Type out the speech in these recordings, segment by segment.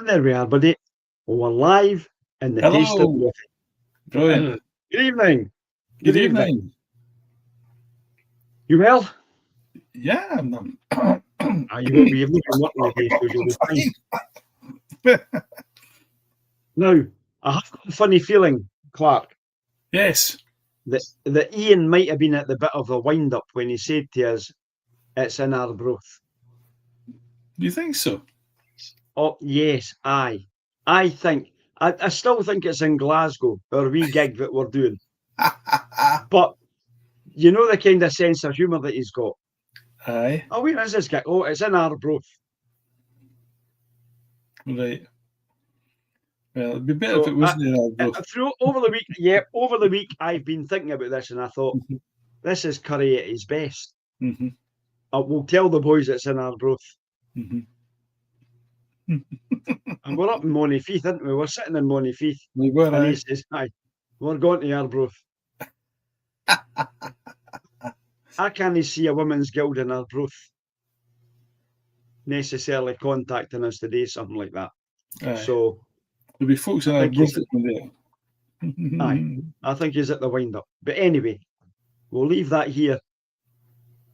And there we are, buddy. We're live in the taste of Hello. water. Brilliant. Good evening. Good evening. You well? Yeah, I'm You will be. You've not been working today, so you'll be fine. Now, I have got a funny feeling, Clark, Yes. that Ian might have been at the bit of a wind-up when he said to us, it's in Ardmore. You think so? Oh, yes, aye. I still think it's in Glasgow, our wee gig that we're doing. But you know the kind of sense of humour that he's got. Aye. Oh, where is this gig? Oh, it's in Ardmore. Right. Well, it'd be better if it wasn't in Ardmore. Over the week, I've been thinking about this, and I thought, this is Curry at his best. Mm-hmm. We'll tell the boys it's in Ardmore. Mm-hmm. And we're up in Monifeith, aren't we? We're sitting in Monifeith. We were, and he says, "Aye, we're going to Ardmore." I can't see a women's guild in Ardmore necessarily contacting us to do something like that. Aye. So there'll be folks in Ardmore there. Aye, I think he's at the wind-up. But anyway, we'll leave that here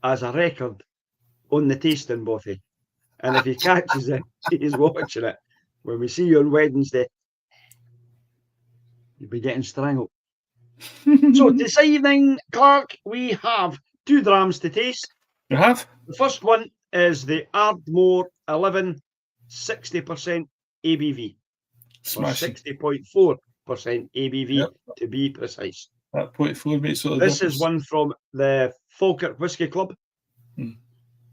as a record on the tasting bothy. And if he catches it, he's watching it. When we see you on Wednesday, you'll be getting strangled. So this evening, Clark, we have 2 drams to taste. You have? The first one is the Ardmore 11 60% ABV. Smashing. 60.4% ABV, to be precise. That 0.4 makes sort of This difference. is one from the Falkirk Whisky Club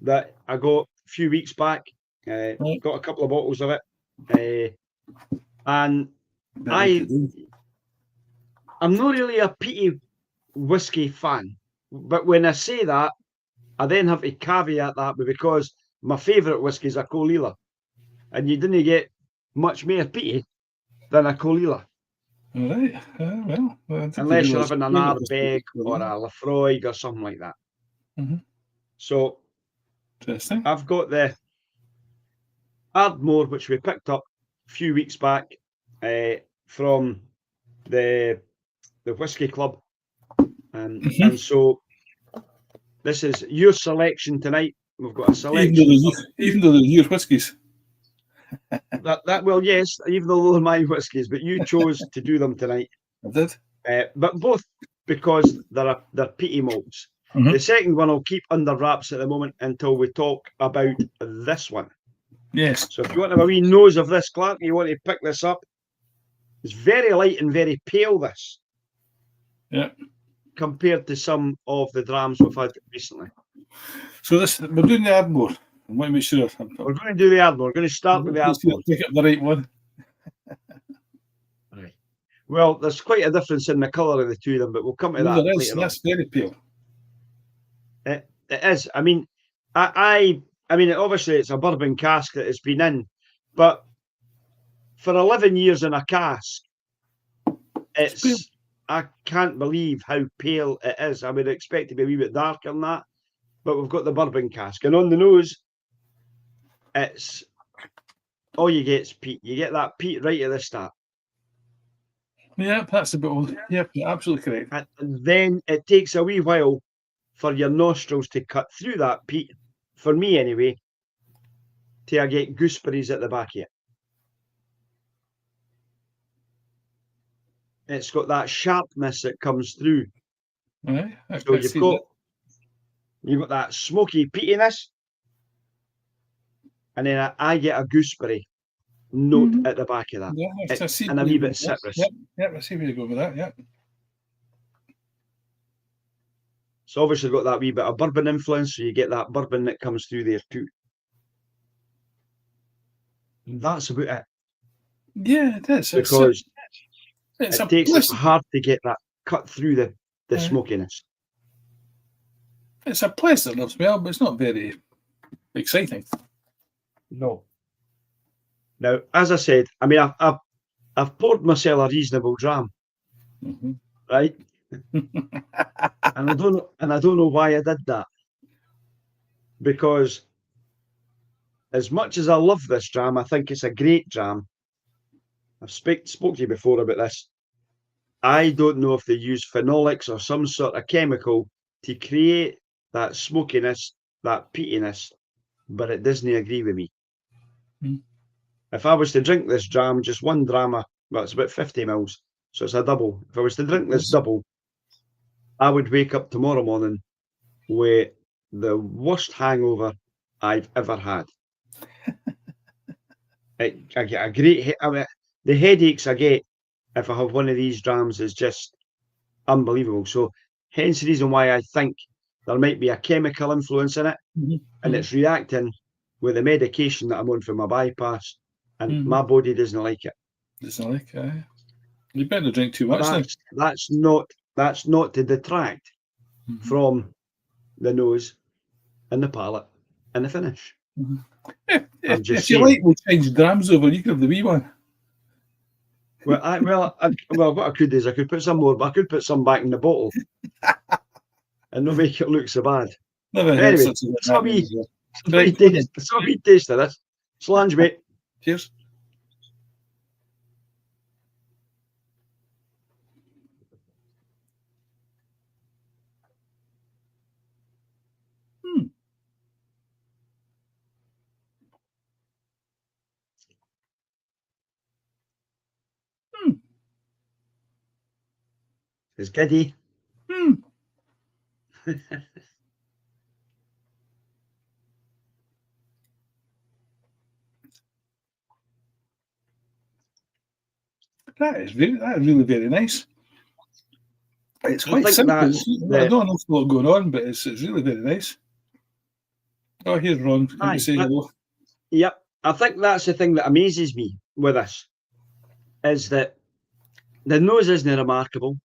that I got a few weeks back. Got a couple of bottles of it. And I'm not really a peaty whiskey fan. But when I say that, I then have to caveat that because my favourite whiskies are Colila. And you didn't get much more peaty than a Colila. All right. Well, unless you're having an Ardbeg or a Lafroig or something like that. Mm-hmm. So interesting. I've got the Ardmore, which we picked up a few weeks back from the Whisky Club. And so this is your selection tonight. We've got a selection. Even though they're your whiskies. Well, yes, even though they're my whiskies, but you chose to do them tonight. I did. But both because they're peaty malts. Mm-hmm. The second one I'll keep under wraps at the moment until we talk about this one. Yes. So if you want to have a wee nose of this, Clark, you want to pick this up. It's very light and very pale, this. Yeah. Compared to some of the drams we've had recently. So we're doing the Ardmore. I want to make sure. We're going to do the Ardmore. We're going to start with the Ardmore. Pick up the right one. Right. Well, there's quite a difference in the colour of the two of them, but we'll come to that later. That's very pale. It is. I mean, I mean, obviously it's a bourbon cask that it's been in, but for 11 years in a cask, I can't believe how pale it is. I would expect it to be a wee bit darker than that, but we've got the bourbon cask, and on the nose, it's all you get is peat. You get that peat right at the start. Yeah, that's a bit old. Yeah, absolutely correct. And then it takes a wee while for your nostrils to cut through that peat, for me anyway, till I get gooseberries at the back of it. It's got that sharpness that comes through. Right. So you've got that smoky peatiness, and then I get a gooseberry note at the back of that. Yeah, and a wee bit citrus. Yep, I see where you go with that, yep. So obviously got that wee bit of bourbon influence, so you get that bourbon that comes through there too. And that's about it. Yeah, it is. Because it takes hard to get that cut through the smokiness. It's a pleasant enough smell, but it's not very exciting. No. Now, as I said, I mean, I've poured myself a reasonable dram, right? and I don't know why I did that, because as much as I love this jam, I think it's a great jam. I've spoke to you before about this. I don't know if they use phenolics or some sort of chemical to create that smokiness, that peatiness, but it doesn't agree with me. Mm. If I was to drink this jam, just one drama, well, it's about 50 mils, so it's a double. If I was to drink this double, I would wake up tomorrow morning with the worst hangover I've ever had. I get a great, I mean, the headaches I get if I have one of these jams is just unbelievable. So hence the reason why I think there might be a chemical influence in it, and it's reacting with the medication that I'm on for my bypass, and my body doesn't like it. Doesn't like it. You better drink too much then. That's not to detract from the nose and the palate and the finish. If you like, we'll change grams over. You can have the wee one. Well, what I could do is I could put some more, but I could put some back in the bottle and not make it look so bad. Anyway, so we taste of this. Slange, mate. Cheers. It's giddy. That is really very nice. It's quite simple. I don't know what's going on, but it's really very nice. Oh, here's Ron. Can you say hello? Yep. I think that's the thing that amazes me with this, is that the nose isn't remarkable,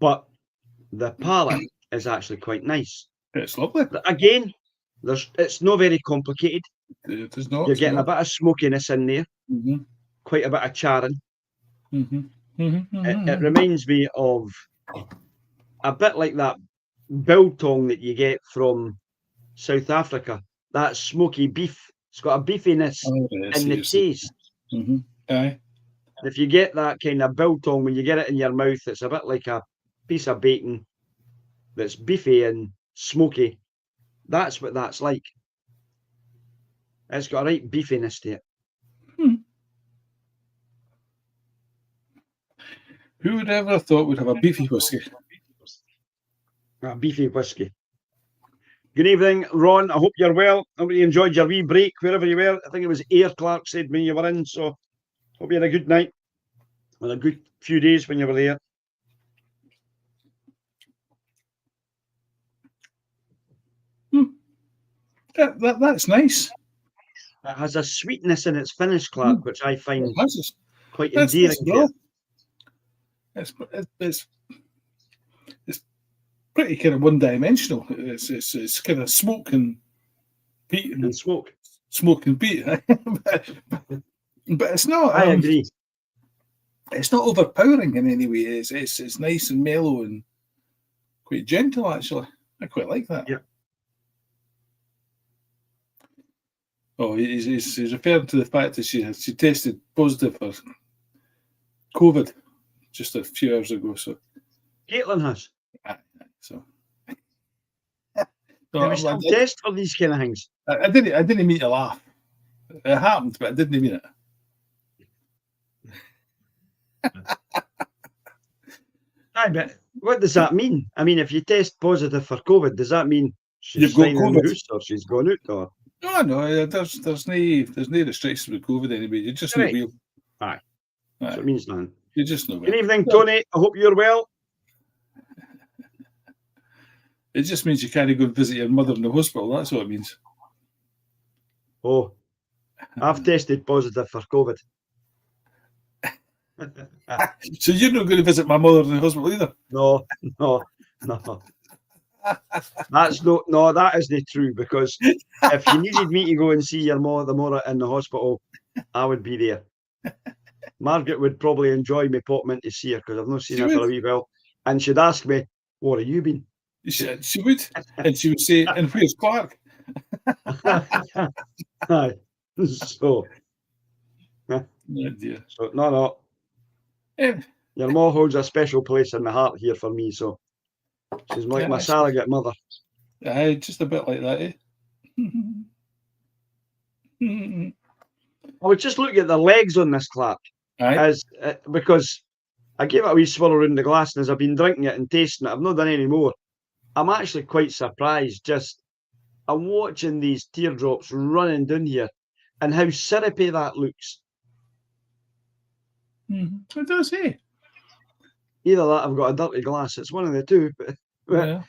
but the palate is actually quite nice. It's lovely. Again, it's not very complicated. It is not. You're getting a bit of smokiness in there, quite a bit of charring. It reminds me of a bit like that biltong that you get from South Africa. That smoky beef. It's got a beefiness in the taste. Aye. If you get that kind of biltong, when you get it in your mouth, it's a bit like a piece of bacon that's beefy and smoky. That's what that's like. It's got a right beefiness to it. Who would ever thought we'd have a beefy whiskey? A beefy whiskey. Good evening, Ron. I hope you're well. I hope you enjoyed your wee break wherever you were. I think it was Air Clark said when you were in, so hope you had a good night and a good few days when you were there. That's nice. It has a sweetness in its finish, Clark, which I find quite endearing. It's pretty kind of one-dimensional. It's kind of smoke and peat and smoke and peat, but it's not. I agree. It's not overpowering in any way. It's nice and mellow and quite gentle. Actually, I quite like that. Yeah. Oh, he's referring to the fact that she tested positive for COVID just a few hours ago. So Caitlin has. So do we still test for these kind of things? I didn't mean to laugh. It happened, but I didn't mean it. Aye, but what does that mean? I mean, if you test positive for COVID, does that mean she's staying in the house or she's gone out? Or no, there's no restrictions with COVID anyway. You just know real. Aye. So it means nothing. You just know. Good evening, Tony. I hope you're well. It just means you can't go and visit your mother in the hospital. That's what it means. Oh, I've tested positive for COVID. So you're not going to visit my mother in the hospital either? No. That isn't true, because if you needed me to go and see your mother in the hospital, I would be there. Margaret would probably enjoy me popping in to see her, because I've not seen her for a wee while, and she'd ask me, "What have you been?" She would, and she would say, "And where's Clark?" So, Oh dear. so no. Yeah. Your ma holds a special place in my heart here for me. So she's like my surrogate mother. Just a bit like that, eh? I was just looking at the legs on this, Clark, because I gave it a wee swirl around the glass, and as I've been drinking it and tasting it, I've not done any more. I'm actually quite surprised. I'm watching these teardrops running down here, and how syrupy that looks. It does, eh? Either that, I've got a dirty glass. It's one of the two. But Yeah.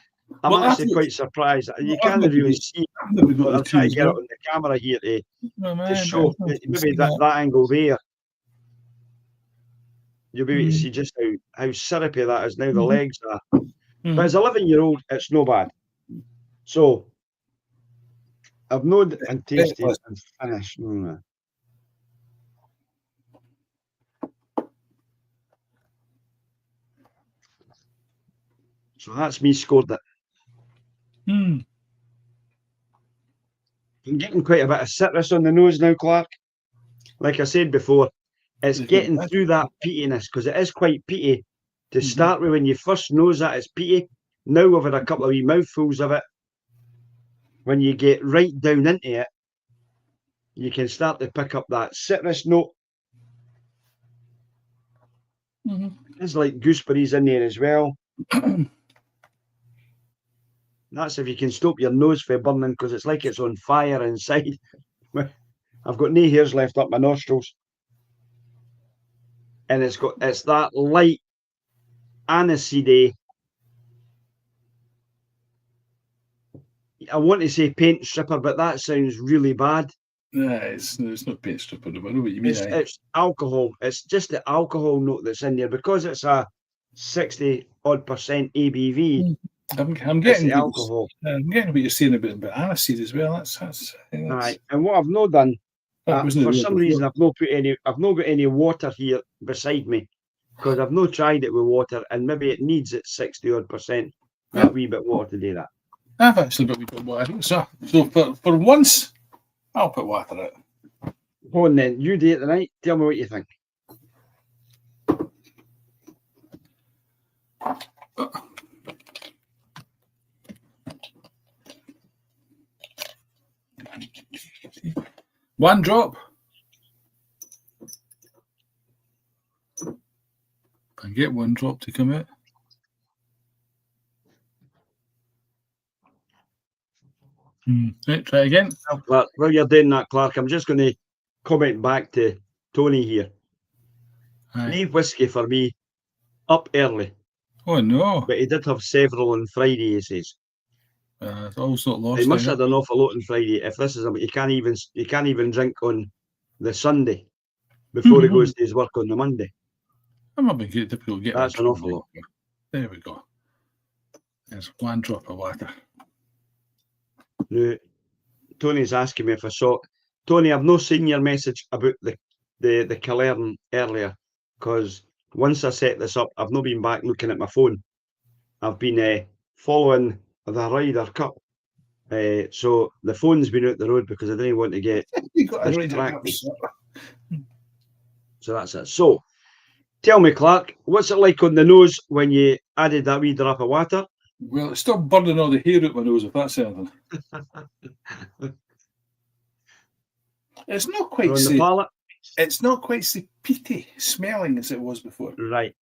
I'm actually quite surprised. You can't really see. But I'm trying to get it on the camera here to show maybe that angle there. You'll be able to see just how syrupy that is now. The legs are. But as a 11-year-old, it's no bad. So I've not and tasted and finished. So that's me scored it. I'm getting quite a bit of citrus on the nose now, Clark. Like I said before, it's getting through that peatiness, because it is quite peaty to start with. When you first nose that, it's peaty. Now we've had a couple of wee mouthfuls of it. When you get right down into it, you can start to pick up that citrus note. There's like gooseberries in there as well. That's if you can stop your nose from burning, because it's like it's on fire inside. I've got no hairs left up my nostrils. And it's that light aniseedy. I want to say paint stripper, but that sounds really bad. No, it's not paint stripper. I know what you mean. It's alcohol. It's just the alcohol note that's in there, because it's a 60% ABV. I'm getting alcohol. I'm getting what you're saying about aniseed as well. That's right. And what I've not done, for some reason, I've not got any water here beside me, because I've not tried it with water, and maybe it needs its 60% that wee bit of water to do that. I've actually got a wee bit of water. So for once, I'll put water in it. Go on then, you do it tonight. Tell me what you think. One drop. I get one drop to come out. Right, try again. Well, while you're doing that, Clark, I'm just going to comment back to Tony here. Leave whiskey for me up early. Oh no! But he did have several on Friday, he says. It's also lost. He must have had an awful lot on Friday. If this is he can't even drink on the Sunday before he goes to his work on the Monday. I'm not being difficult. That's an awful lot. There we go. There's one drop of water. Now, Tony's asking me if I saw. Tony, I've not seen your message about the Killarn earlier, because once I set this up, I've not been back looking at my phone. I've been following the Ryder Cup. So the phone's been out the road because I didn't want to get distracted. So that's it. So tell me, Clark, what's it like on the nose when you added that wee drop of water? Well, it's still burning all the hair out my nose, if that's anything. It's not quite on the palate. It's not quite so peaty smelling as it was before. Right.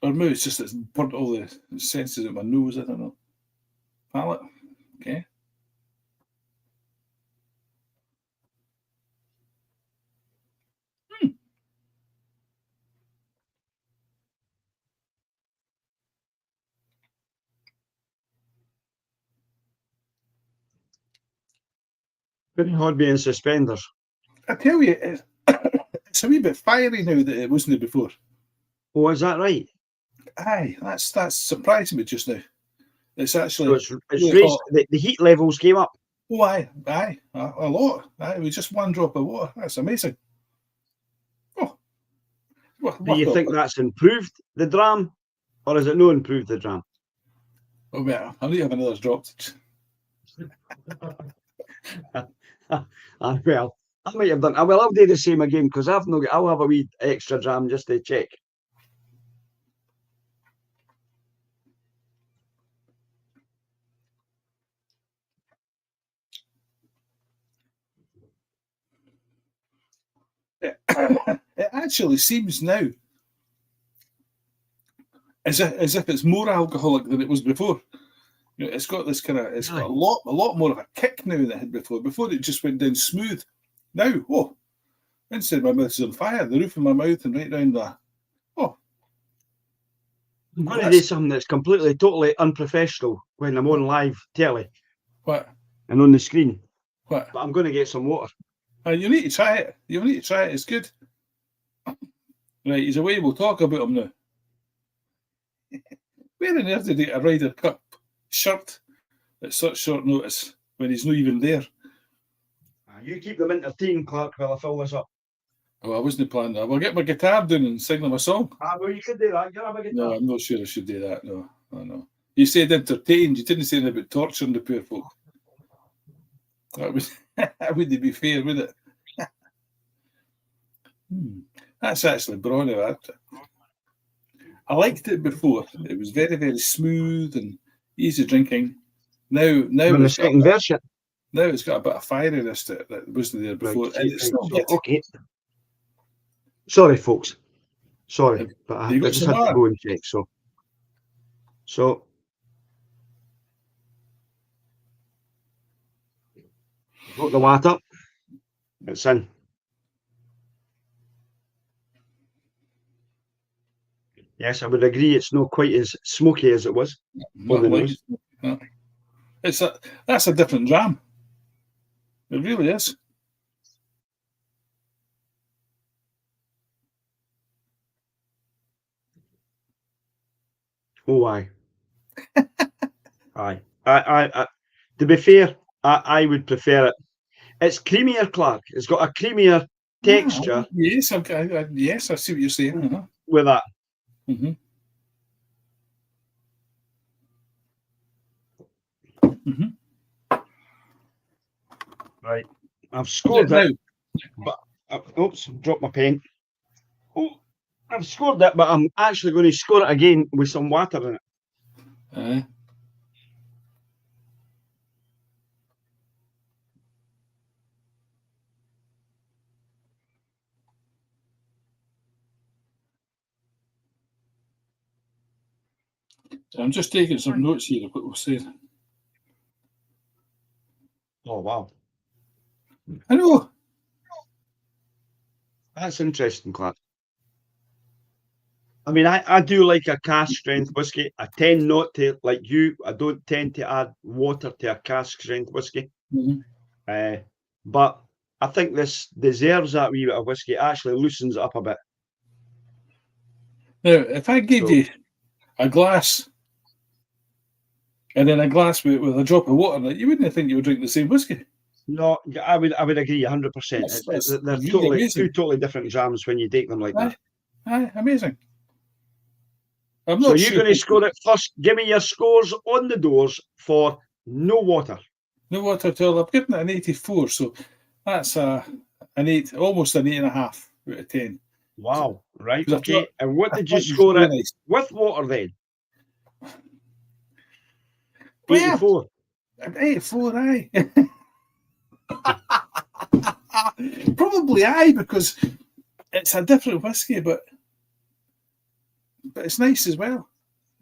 Or maybe it's just it's burnt all the senses of my nose, I don't know. Palate. Okay. Pretty hard being suspenders. I tell you, it's a wee bit fiery now that it wasn't before. Oh, is that right? Aye, that's surprising me just now. It's actually so it's raised, the heat levels came up. Oh, aye, a lot. Aye, with just one drop of water. That's amazing. Oh, do you think that's improved the dram, or has it not improved the dram? Oh, well, I need to have another drop Well, I might have done. Well, I'll do the same again because I've not. I'll have a wee extra jam just to check. It actually seems now as if it's more alcoholic than it was before. You know, it's got this kind of. It's got a lot more of a kick now than it had before. Before it just went down smooth. Now, instead my mouth is on fire. The roof of my mouth and right round that. I'm going to do something that's completely, totally unprofessional when I'm on live telly. What? And on the screen. What? But I'm going to get some water. You need to try it. You need to try it. It's good. Right, he's away. We'll talk about him now. Where on earth did he get a Ryder Cup shirt at such short notice when he's not even there? You keep them entertained, Clark, while I fill this up. Oh, I wasn't planning that. We'll get my guitar down and sing them a song. Well, you could do that. Get up a guitar. No, I'm not sure I should do that. No. You said entertained. You didn't say anything about torturing the poor folk. That wouldn't be fair, would it? That's actually brawny, that. I liked it before. It was very, very smooth and easy drinking. Now the second version. Now it's got a bit of fieriness to it that wasn't there before. Right, and it's not good. Okay. Sorry, folks. Sorry, but I just had to go and check. So got the water. It's in. Yes, I would agree. It's not quite as smoky as it was. That's a different jam. It really is. Oh, aye. Aye. I to be fair, I would prefer it. It's creamier, Clark. It's got a creamier texture. Yes, yes, I see what you're saying. With that. Mm-hmm. Mm-hmm. Right. I've scored it. But, oops, dropped my pen. Oh, I've scored it, but I'm actually going to score it again with some water in it. I'm just taking some notes here of what we're saying. Oh, wow. I know. That's interesting, Clark. I mean, I do like a cask strength whiskey. I tend not to, like you, I don't tend to add water to a cask strength whiskey. Mm-hmm. But I think this deserves that wee bit of whiskey. It actually loosens it up a bit. Now, if I gave you a glass and then a glass with a drop of water in it, you wouldn't think you would drink the same whiskey. No, I would agree 100%. They're really two totally different jams when you take them like that. Aye, amazing. So you're going to score it first. Give me your scores on the doors for no water. No water at all. I'm giving it an 84, so that's an 8, almost an 8.5 out of 10. Wow, right, okay. And what did you score it with water then? 84. 84, aye. Probably aye, because it's a different whiskey, but it's nice as well.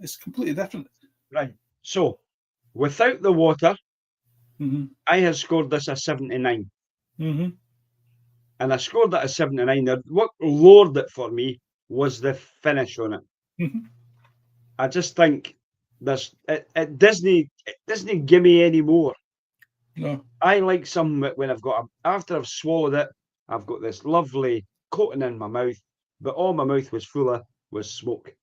It's completely different. Right. So, without the water, mm-hmm. I have scored this a 79. Mm-hmm. And I scored that a 79. Now, what lured it for me was the finish on it. Mm-hmm. I just think it doesn't give me any more. No. I like some when after I've swallowed it, I've got this lovely coating in my mouth, but all my mouth was full of was smoke.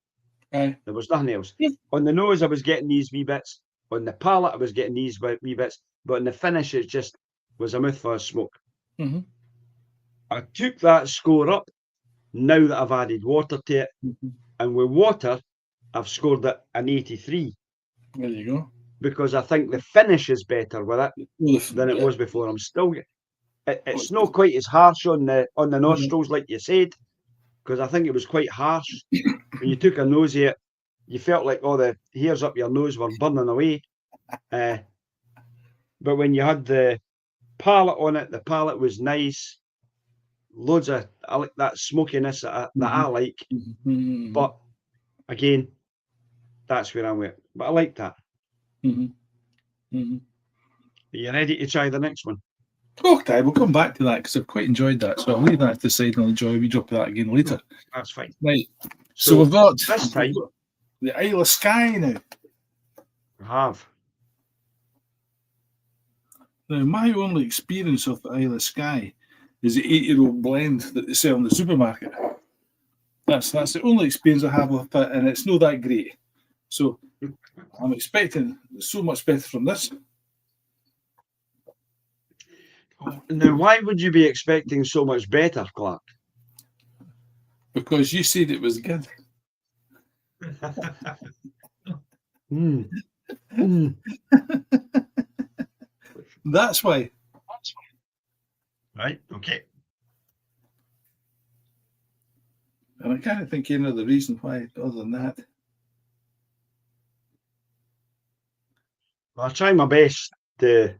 Aye. There was nothing else. Yeah. On the nose, I was getting these wee bits. On the palate, I was getting these wee bits. But in the finish, it just was a mouthful of smoke. Mm-hmm. I took that score up now that I've added water to it. Mm-hmm. And with water, I've scored it an 83. There you go. because I think the finish is better with it than it was before. It's not quite as harsh on the nostrils like you said, because I think it was quite harsh. When you took a nosy at it, you felt like all the hairs up your nose were burning away. But when you had the palate on it, the palate was nice. Loads of that smokiness that I like. Mm-hmm. But again, that's where I'm at. But I like that. Mm-hmm. Mm-hmm. Are you ready to try the next one? Okay, we'll come back to that because I've quite enjoyed that. So I'll leave that to the side and I'll enjoy we drop that again later. That's fine. Right. So we've got this time the Isle of Skye now. I have. Now, my only experience of the Isle of Skye is the 8-year-old blend that they sell in the supermarket. That's the only experience I have with it, and it's not that great. So I'm expecting so much better from this. Now, why would you be expecting so much better, Clark? Because you said it was good. That's why. Right, okay. And I can't think of any other reason why other than that. Well, I'll try my best to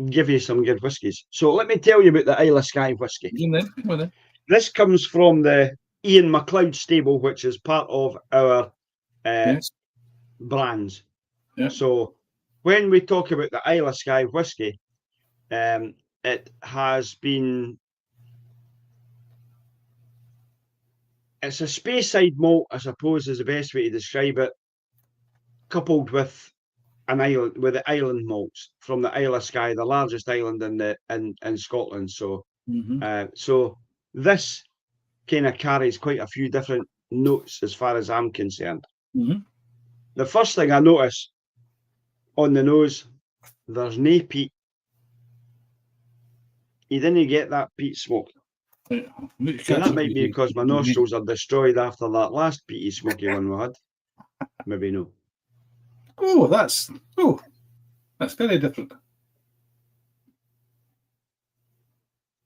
give you some good whiskies. So let me tell you about the Isle of Skye whiskey. Come on then. This comes from the Ian MacLeod stable, which is part of our brands. Yeah. So when we talk about the Isle of Skye whiskey, it has been... It's a Speyside malt, I suppose, is the best way to describe it, coupled with the island malts from the Isle of Skye, the largest island in Scotland. So, so this kind of carries quite a few different notes as far as I'm concerned. The first thing I notice on the nose, there's no peat. You didn't get that peat smoke. And that might be because my nostrils are destroyed after that last peaty smoky one we had. Maybe no. Oh, that's very different.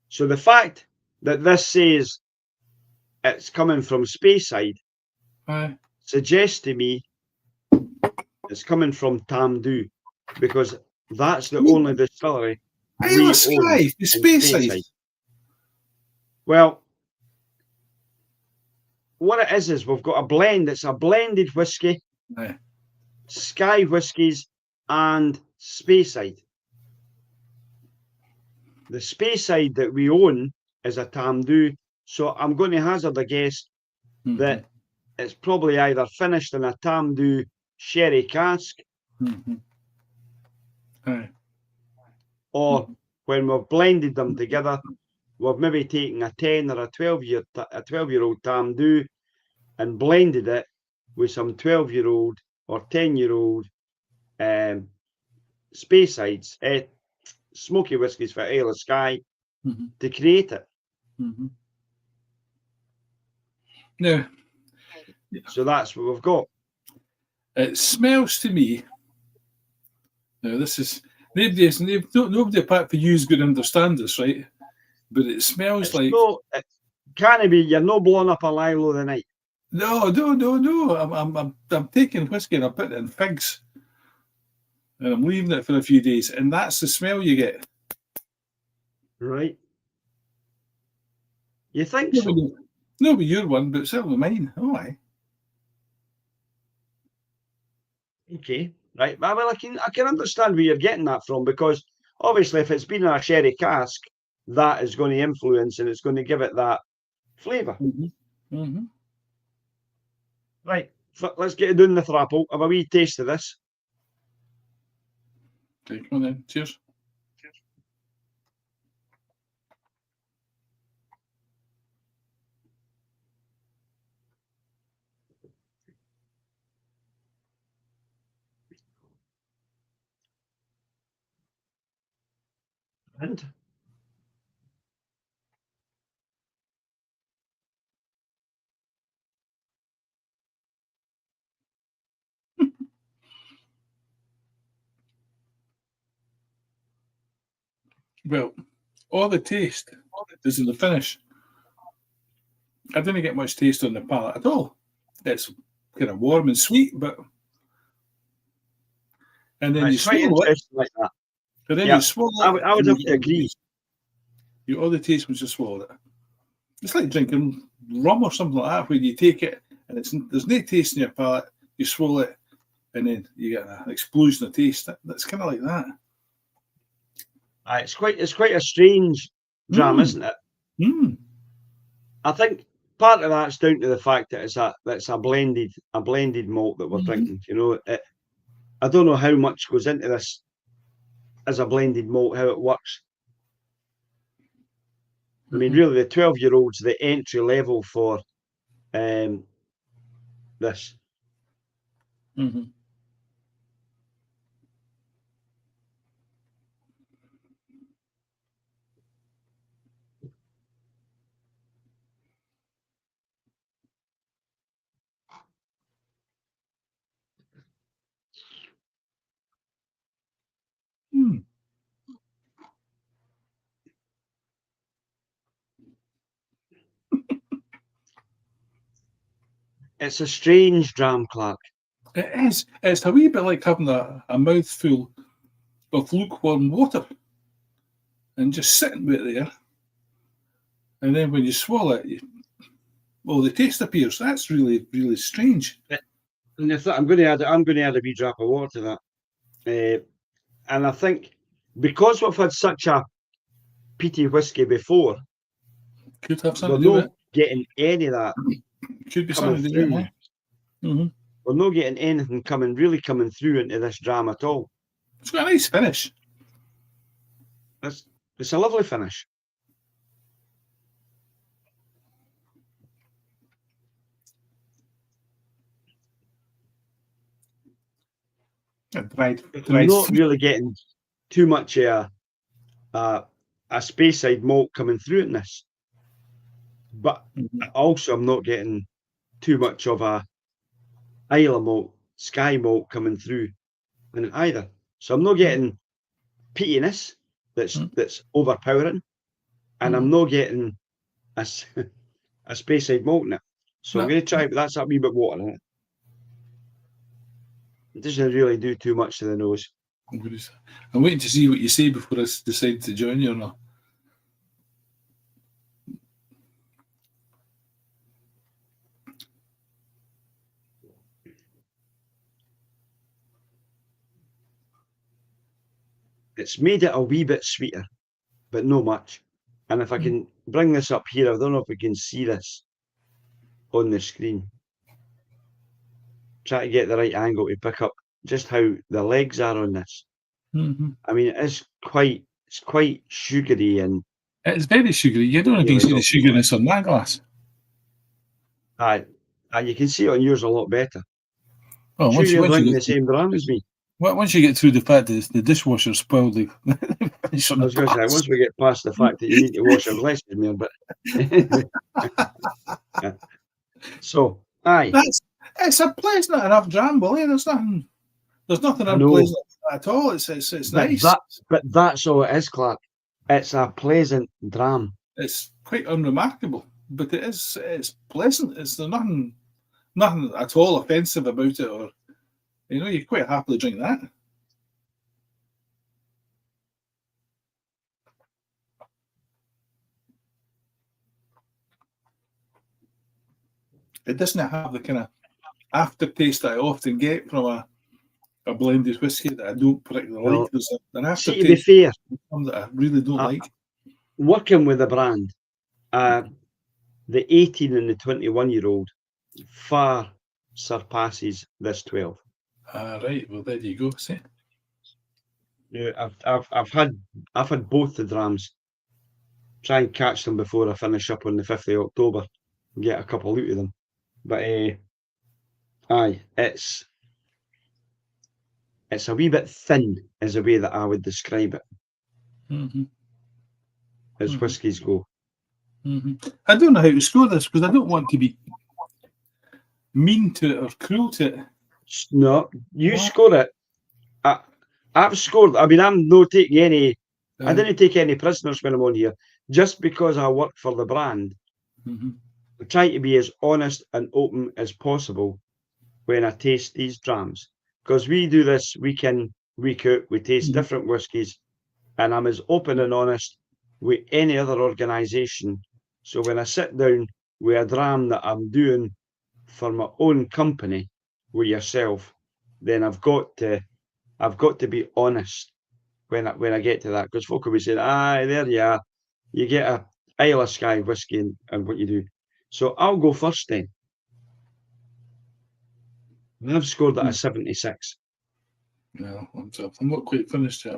So the fact that this says it's coming from Speyside suggests to me it's coming from Tamdhu, because that's the only distillery we own Skye, the Speyside. Well, what it is we've got a blend. It's a blended whiskey, Skye whiskies and Speyside. The Speyside that we own is a Tamdhu, so I'm going to hazard a guess that it's probably either finished in a Tamdhu sherry cask, or when we've blended them together, we've maybe taken a 10 or a 12-year-old Tamdhu and blended it with some 12-year-old or 10-year-old Speysides, smoky whiskies for Isle of Skye to create it. Now, so that's what we've got. It smells to me. Now, this is nobody apart from you is going to understand this, right? But it smells like it can't be. You're no blowing up a Lilo the night. No. I'm taking whiskey and I'm putting it in figs, and I'm leaving it for a few days, and that's the smell you get. Right? You think so? No, but your one, but certainly mine. Oh, aye. Okay, right. Well, I can understand where you're getting that from, because obviously, if it's been in a sherry cask, that is going to influence and it's going to give it that flavour. Right, let's get it down the thrapple. Have a wee taste of this. Okay, come on then. Cheers. And Well, all the taste is in the finish. I didn't get much taste on the palate at all. It's kind of warm and sweet, and then you It's quite swallow it. interesting like that. And then Yeah, you swallow it. I would have to agree. All the taste was just swallowed it. It's like drinking rum or something like that, where you take it and there's no taste in your palate. You swallow it, and then you get an explosion of taste. That's kind of like that. It's quite a strange dram, isn't it? Mm. I think part of that's down to the fact that it's a blended malt that we're drinking. You know, I don't know how much goes into this as a blended malt, how it works. I mean, really, the 12-year-old's the entry level for this. Mm-hmm. Mm. It's a strange dram, Clark. It is. It's a wee bit like having a mouthful of lukewarm water and just sitting with it there. And then when you swallow it, the taste appears. That's really, really strange. And I'm going to add a wee drop of water to that. And I think because we've had such a peaty whiskey before, Could have we're something to do with not getting any of that Could be coming something to do through. with it. We're not getting anything coming through into this dram at all. It's got a nice finish. It's a lovely finish. Dried I'm not really getting too much a Speyside malt coming through in this, but also I'm not getting too much of a Islay malt, Skye malt coming through in it either. So I'm not getting peatiness that's overpowering, and I'm not getting a Speyside malt in it. So I'm going to try, but that's a wee bit water in it. It doesn't really do too much to the nose. I'm waiting to see what you say before I decide to join you or not. It's made it a wee bit sweeter, but no much. And if I can bring this up here, I don't know if we can see this on the screen. Try to get the right angle to pick up just how the legs are on this. I mean, it's quite sugary and it's very sugary. You don't even see the sugariness on that glass. You can see it on yours a lot better. Well, once you're drinking the same dram as me. Once you get through the fact that the dishwasher spoiled the I was going to say, once we get past the fact that you need to wash your glasses more, but so it's a pleasant enough dram, Billy. There's nothing unpleasant at all. It's nice. But that's all it is, Clark. It's a pleasant dram. It's quite unremarkable, but it's pleasant. There's nothing at all offensive about it, or you quite happily drink that. It doesn't have the kind of aftertaste that I often get from a blended whiskey that I don't particularly like. There's an aftertaste, to be fair, that I really don't like. Working with the brand, the 18 and the 21-year-old far surpasses this 12. Right. Well, there you go. See. Yeah, I've had both the drams. Try and catch them before I finish up on the 5th of October and get a couple out of them. But it's a wee bit thin, is the way that I would describe it. As whiskies go. I don't know how to score this because I don't want to be mean to it or cruel to it. No, you score it. I've scored. I mean, I'm not taking any I didn't take any prisoners when I'm on here. Just because I work for the brand, I try to be as honest and open as possible when I taste these drams. Because we do this week in, week out, we taste different whiskies, and I'm as open and honest with any other organisation. So when I sit down with a dram that I'm doing for my own company with yourself, then I've got to be honest when I get to that, because folk will be saying, "Aye, there you are, you get a Isle of Skye whiskey and what you do." So I'll go first then. I've scored at a 76. No, I'm not quite finished yet.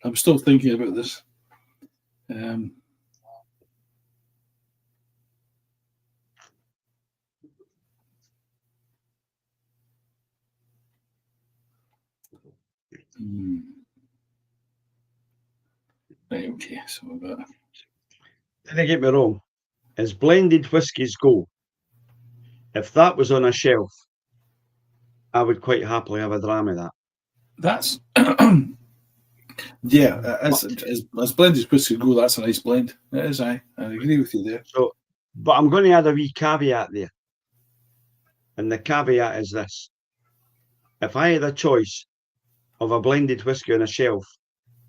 I'm still thinking about this. Right, okay, so we've got. Don't get me wrong, as blended whiskies go, if that was on a shelf, I would quite happily have a dram of that. That's yeah, as blended whiskey go, that's a nice blend. It is, I agree with you there. So, but I'm going to add a wee caveat there, and the caveat is this: if I had a choice of a blended whiskey on a shelf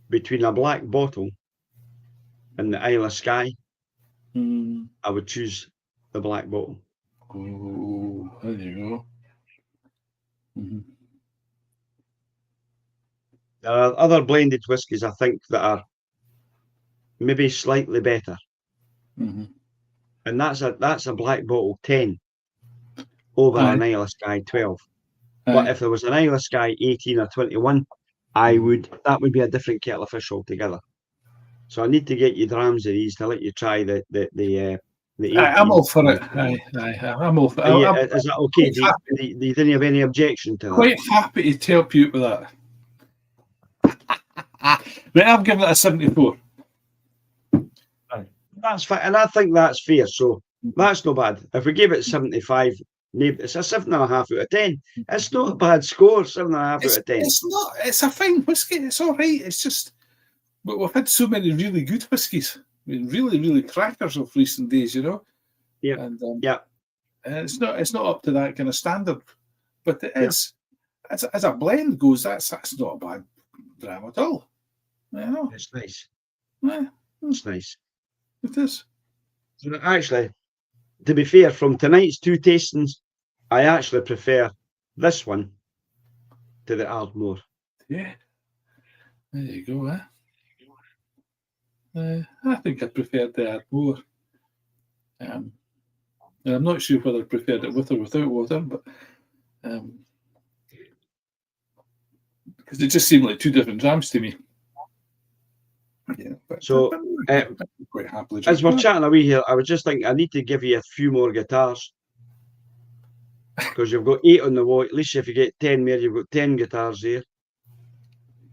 between a black bottle and the Isle of Skye, I would choose the black bottle. Oh, there you go. There are other blended whiskies, I think, that are maybe slightly better. And that's a black bottle 10 over an Isle of Skye 12. But if there was an Isle of Skye 18 or 21, that would be a different kettle of fish altogether. So I need to get you drams of these to let you try the 18. I'm all for it. I'm all for it. Is that okay? Do you didn't have any objection to that? Quite happy to help you with that. Right, I'm giving it a 74. That's fine, and I think that's fair. So that's not bad. If we gave it 75, it's a 7.5 out of 10. It's not a bad score. 7.5 out of 10. It's not. It's a fine whiskey. It's all right. It's just, but we've had so many really good whiskies. I mean, really, really crackers of recent days. You know. Yeah. And it's not up to that kind of standard, but it is. As a blend goes, that's not a bad dram at all. You know. It's nice. Yeah. It's nice. It is. So actually, to be fair, from tonight's two tastings, I actually prefer this one to the Ardmore. Yeah. There you go, I think I preferred the Ardmore. And I'm not sure whether I preferred it with or without water, but because it just seemed like two different drams to me. Yeah, but so quite happily. As we're chatting away here, I was just thinking I need to give you a few more guitars because you've got 8 on the wall. At least if you get 10 more, you've got 10 guitars here.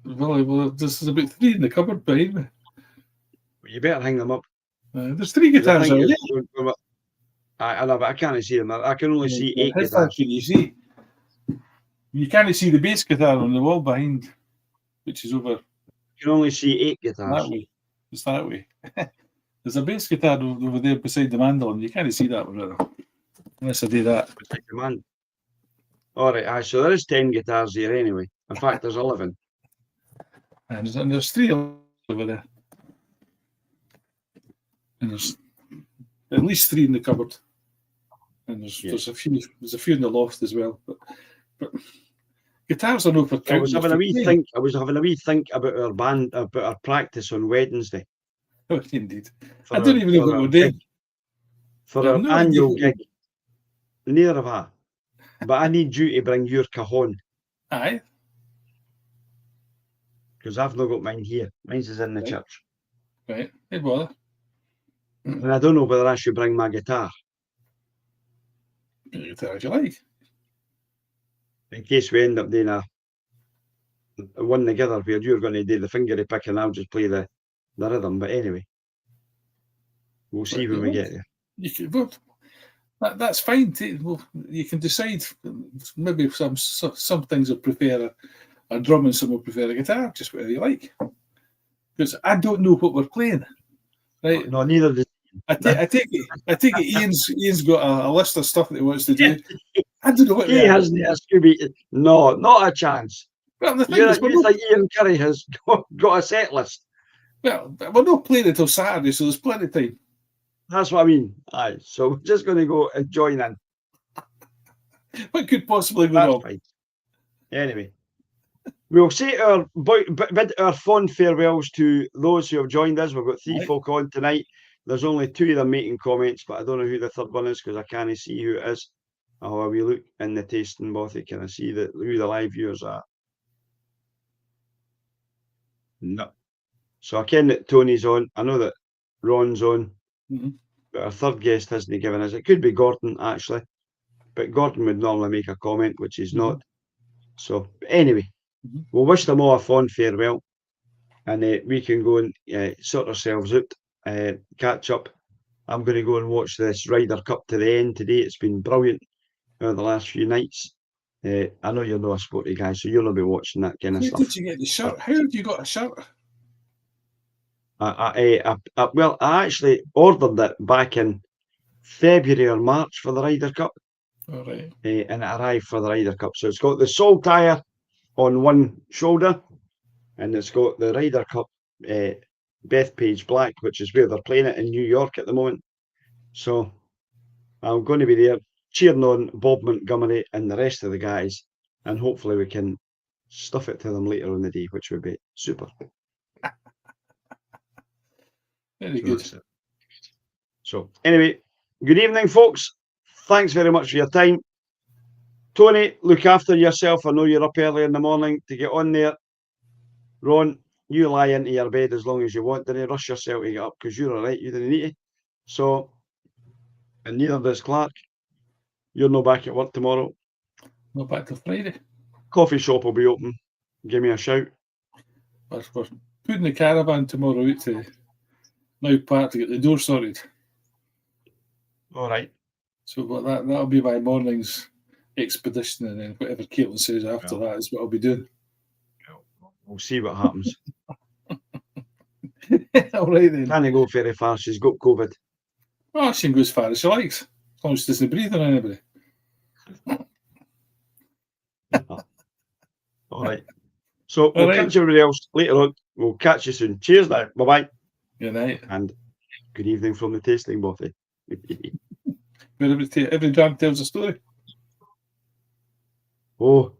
Well, this is about 3 in the cupboard behind me. Well, you better hang them up. There's 3 guitars out there. I know, but I can't see them. I can only see 8 guitars. Can you see? You can't see the bass guitar on the wall behind, which is over. You can only see 8 guitars. That way. It's that way. There's a bass guitar over there beside the mandolin. You can't see that one, unless I do that. All right, so there is 10 guitars here anyway. In fact, there's 11. And there's 3 over there. And there's at least 3 in the cupboard. And there's a few in the loft as well. But guitars are no for counting. I was having a wee think about our band, about our practice on Wednesday. Oh, indeed. I don't even know what we're doing. For our annual gig. Neither have I. But I need you to bring your cajon. Aye. Because I've not got mine here. Mine's is in the church. Right. No bother. And I don't know whether I should bring my guitar. Bring your guitar if you like. In case we end up doing a one together where you're going to do the fingery pick and I'll just play the rhythm. But anyway, we'll see when we get there. You can, that's fine. Well, you can decide. Maybe some things will prefer a drum and some will prefer a guitar, just whatever you like. Because I don't know what we're playing. Right? No, neither does. I take it. Ian's got a list of stuff that he wants to do. I don't know what he hasn't a Scooby. No, not a chance. Well, the thing is, you think Ian Curry has got a set list? Well, we're not playing until Saturday, so there's plenty of time. That's what I mean. Aye, so we're just going to go and join in. What could possibly go wrong? Fine. Anyway, we'll say bid our fond farewells to those who have joined us. We've got three folk on tonight. There's only two of them making comments, but I don't know who the third one is because I can't see who it is. Oh, we look in the tasting bothy. Can I see who the live viewers are? No. So I ken that Tony's on. I know that Ron's on. But our third guest hasn't given us. It could be Gordon, actually. But Gordon would normally make a comment, which is not. So, anyway, we'll wish them all a fond farewell. And we can go and sort ourselves out, catch up. I'm going to go and watch this Ryder Cup to the end today. It's been brilliant over the last few nights. I know you're not a sporty guy, so you'll not be watching that kind of stuff. Where did you get the shirt? How have you got a shirt? Well, I actually ordered it back in February or March for the Ryder Cup. All right. And it arrived for the Ryder Cup. So it's got the Sol tyre on one shoulder, and it's got the Ryder Cup Bethpage Black, which is where they're playing it in New York at the moment. So I'm going to be there cheering on Bob Montgomery and the rest of the guys, and hopefully we can stuff it to them later in the day, which would be super. Very good. So anyway, good evening, folks. Thanks very much for your time. Tony, look after yourself. I know you're up early in the morning to get on there. Ron, you lie into your bed as long as you want. Don't rush yourself to get up because you're all right. You didn't need to. So, and neither does Clark. You're not back at work tomorrow. Not back till Friday. Coffee shop will be open. Give me a shout. We're putting the caravan tomorrow out to Now Park to get the door sorted. All right. So that'll be my morning's expedition, and then whatever Caitlin says after that is what I'll be doing. We'll see what happens. All right then. Can't go very far. She's got COVID. Well, she can go as far as she likes, as long as she doesn't breathe on anybody. All right. So we'll catch everybody else later on. We'll catch you soon. Cheers now. Bye-bye. Good night. And good evening from the tasting bothy. Every dram tells a story. Oh,